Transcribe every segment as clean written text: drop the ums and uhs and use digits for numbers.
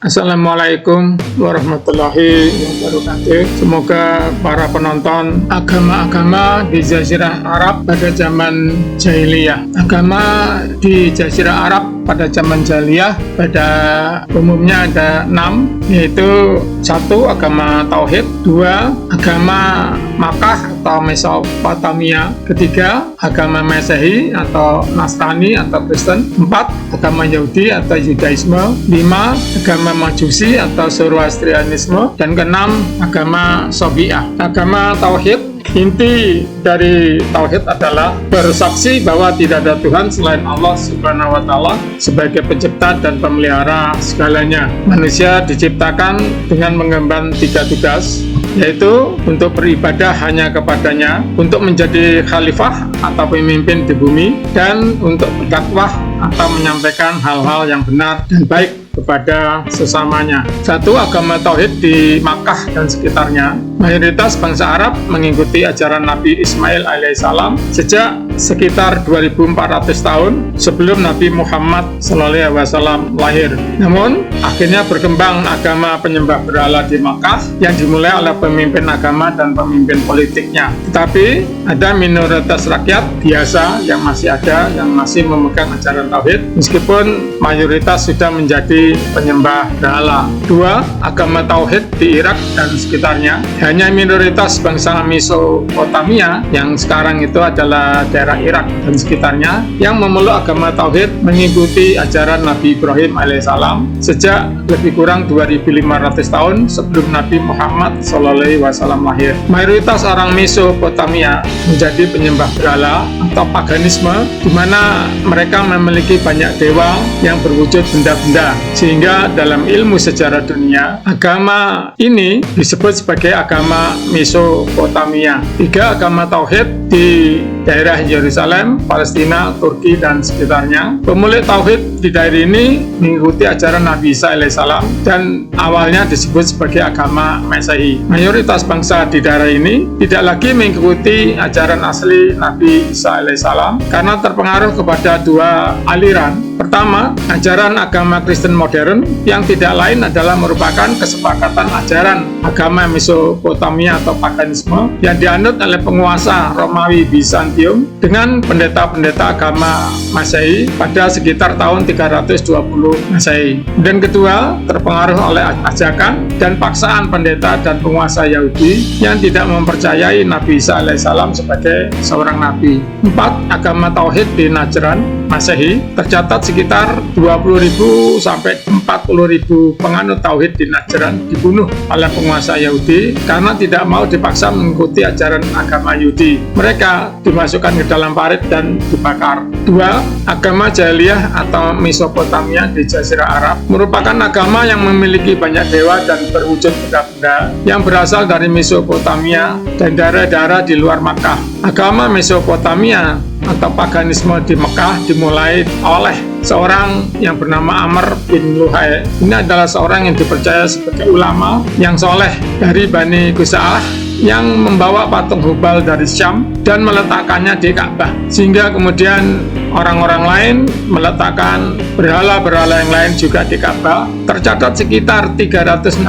Assalamualaikum warahmatullahi wabarakatuh. Semoga para penonton agama-agama di Jazirah Arab pada zaman jahiliyah. Agama di Jazirah Arab pada zaman jahiliyah pada umumnya ada 6, yaitu 1. Agama Tauhid, 2. Agama Makkah atau Mesopotamia, 3. Agama Masehi atau Nasrani atau Kristen, 4. Agama Yahudi atau Yudaisme, 5. Agama Majusi atau Zoroastrianisme, dan ke-6 agama Sobiah. Agama Tauhid, inti dari Tauhid adalah bersaksi bahwa tidak ada Tuhan selain Allah Subhanahu wa Ta'ala sebagai pencipta dan pemelihara segalanya. Manusia diciptakan dengan mengemban 3 tugas, yaitu untuk beribadah hanya kepadanya, untuk menjadi khalifah atau pemimpin di bumi, dan untuk berdakwah atau menyampaikan hal-hal yang benar dan baik kepada sesamanya. 1. Agama Tauhid di Makkah dan sekitarnya. Mayoritas bangsa Arab mengikuti ajaran Nabi Ismail alaihissalam sejak sekitar 2400 tahun sebelum Nabi Muhammad SAW lahir. Namun, akhirnya berkembang agama penyembah berhala di Makkah yang dimulai oleh pemimpin agama dan pemimpin politiknya. Tetapi, ada minoritas rakyat biasa yang masih memegang ajaran Tauhid, meskipun mayoritas sudah menjadi penyembah berhala. 2. Agama Tauhid di Irak dan sekitarnya. Hanya minoritas bangsa Mesopotamia yang sekarang itu adalah daerah Irak dan sekitarnya yang memeluk agama Tauhid mengikuti ajaran Nabi Ibrahim alaihissalam sejak lebih kurang 2500 tahun sebelum Nabi Muhammad SAW lahir. Mayoritas orang Mesopotamia menjadi penyembah berhala atau paganisme, di mana mereka memiliki banyak dewa yang berwujud benda-benda, sehingga dalam ilmu sejarah dunia agama ini disebut sebagai agama Mesopotamia. 3. Agama Tauhid di daerah Yerusalem, Palestina, Turki, dan sekitarnya. Pemulik Tauhid di daerah ini mengikuti ajaran Nabi Isa alaihissalam dan awalnya disebut sebagai agama Masehi. Mayoritas bangsa di daerah ini tidak lagi mengikuti ajaran asli Nabi Isa alaihissalam karena terpengaruh kepada 2 aliran. Pertama, ajaran agama Kristen modern yang tidak lain adalah merupakan kesepakatan ajaran agama Mesopotamia atau paganisme yang dianut oleh penguasa Romawi Bizantium dengan pendeta-pendeta agama Masehi pada sekitar tahun 320 Masehi. Dan kedua, terpengaruh oleh ajakan dan paksaan pendeta dan penguasa Yahudi yang tidak mempercayai Nabi Isa alaihissalam sebagai seorang nabi. 4. Agama Tauhid di Najran Masehi tercatat sekitar 20.000 sampai 40.000 penganut Tauhid di Najran dibunuh oleh penguasa Yahudi karena tidak mau dipaksa mengikuti ajaran agama Yahudi. Mereka dimasukkan ke dalam parit dan dibakar. 2. Agama Jahiliyah atau Mesopotamia di Jazirah Arab merupakan agama yang memiliki banyak dewa dan berwujud benda-benda yang berasal dari Mesopotamia dan daerah-daerah di luar Makkah. Agama Mesopotamia atau paganisme di Mekah dimulai oleh seorang yang bernama Amr bin Luhai. Ini adalah seorang yang dipercaya sebagai ulama yang soleh dari Bani Qusa'ah yang membawa patung Hubal dari Syam dan meletakkannya di Ka'bah, sehingga kemudian orang-orang lain meletakkan berhala-berhala yang lain juga di Ka'bah. Tercatat sekitar 365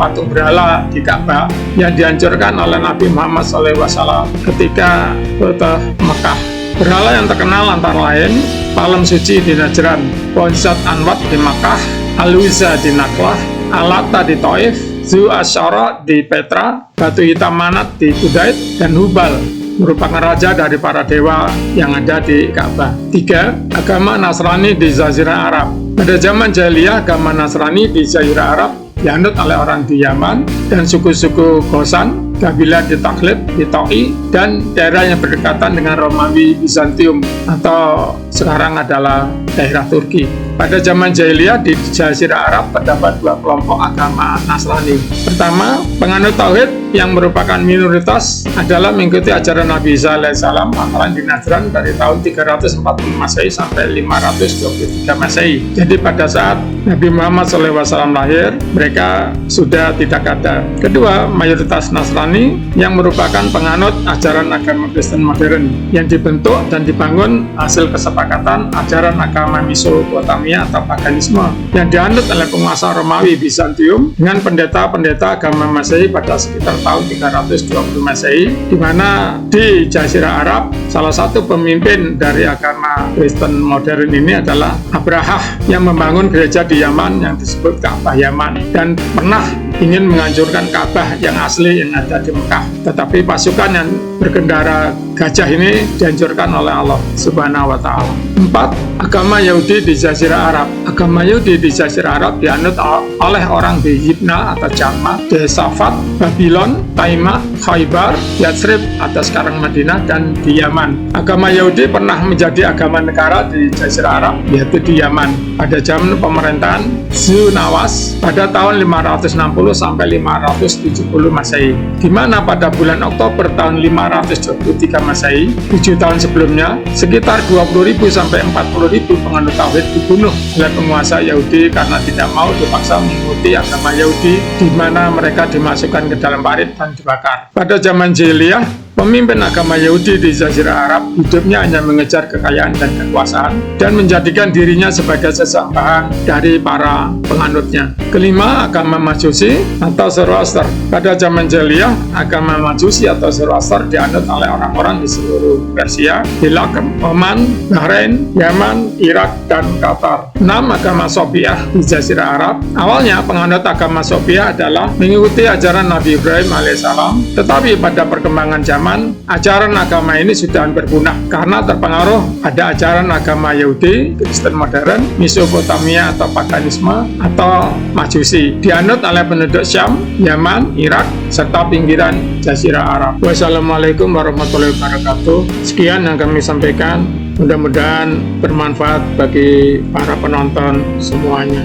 patung berhala di Ka'bah yang dihancurkan oleh Nabi Muhammad SAW ketika Fathu Mekah. Berhala yang terkenal antara lain Palem Suci di Najran, Pohon Zat Anwat di Makkah, Al-Uzza di Naklah, Al-Lata di Taif, Zu Asyara di Petra, Batu Hitam Manat di Kudaid, dan Hubal merupakan raja dari para dewa yang ada di Ka'bah. 3. Agama Nasrani di Jazirah Arab. Pada zaman jahiliyah, agama Nasrani di Jazirah Arab dianut oleh orang di Yaman dan suku-suku Gosan, kabilah di Taklid, di Ta'i, dan daerah yang berdekatan dengan Romawi Bizantium atau sekarang adalah daerah Turki. Pada zaman jahiliyah di Jazirah Arab terdapat 2 kelompok agama Nasrani. Pertama, penganut Tauhid yang merupakan minoritas adalah mengikuti ajaran Nabi Isa alaihissalam amalan di Najran dari tahun 340 Masehi sampai 523 Masehi. Jadi pada saat Nabi Muhammad SAW lahir, mereka sudah tidak ada. Kedua, mayoritas Nasrani yang merupakan penganut ajaran agama Kristen modern yang dibentuk dan dibangun hasil kesepakatan ajaran agama Mesopotamia Mesopotamia atau paganisme yang dianut oleh penguasa Romawi Bizantium dengan pendeta-pendeta agama Masehi pada sekitar tahun 320 Masehi, di mana di Jazirah Arab salah satu pemimpin dari agama Kristen modern ini adalah Abrahah yang membangun gereja di Yaman yang disebut Ka'bah Yaman dan pernah ingin menghancurkan Ka'bah yang asli yang ada di Mekah, tetapi pasukan yang berkendara gajah ini dihancurkan oleh Allah Subhanahu wa Ta'ala. 4. Agama Yahudi di Jazirah Arab. Agama Yahudi di Jazirah Arab dianut oleh orang di Yibna atau Jarmah, di Safat, Babylon, Taimah, Khaybar, Yatsrib atau sekarang Madinah, dan di Yaman. Agama Yahudi pernah menjadi agama negara di Jazirah Arab, yaitu di Yaman pada zaman pemerintahan Zunawas pada tahun 560 sampai 570 Masehi, di mana pada bulan Oktober tahun 523 Masehi, 7 tahun sebelumnya, sekitar 20.000 sampai 40.000 penganut tauhid dibunuh oleh penguasa Yahudi karena tidak mau dipaksa mengikuti agama Yahudi, di mana mereka dimasukkan ke dalam parit dan dibakar. Pada zaman Jahiliyah, pemimpin agama Yahudi di Jazirah Arab hidupnya hanya mengejar kekayaan dan kekuasaan dan menjadikan dirinya sebagai sesembahan dari para penganutnya. Kelima, agama Majusi atau Zoroaster. Pada zaman Jahiliyah, agama Majusi atau Zoroaster dianut oleh orang-orang di seluruh Persia, Irak, Oman, Bahrain, Yaman, Irak, dan Qatar. 6. Agama Sofiah di Jazirah Arab. Awalnya penganut agama Sofiah adalah mengikuti ajaran Nabi Ibrahim alaihissalam, tetapi pada perkembangan zaman, ajaran agama ini sudah hampir punah karena terpengaruh ada ajaran agama Yahudi, Kristen modern, Mesopotamia atau paganisme atau Majusi, dianut oleh penduduk Syam, Yaman, Irak, serta pinggiran Jazirah Arab. Wassalamualaikum warahmatullahi wabarakatuh. Sekian yang kami sampaikan. Mudah-mudahan bermanfaat bagi para penonton semuanya.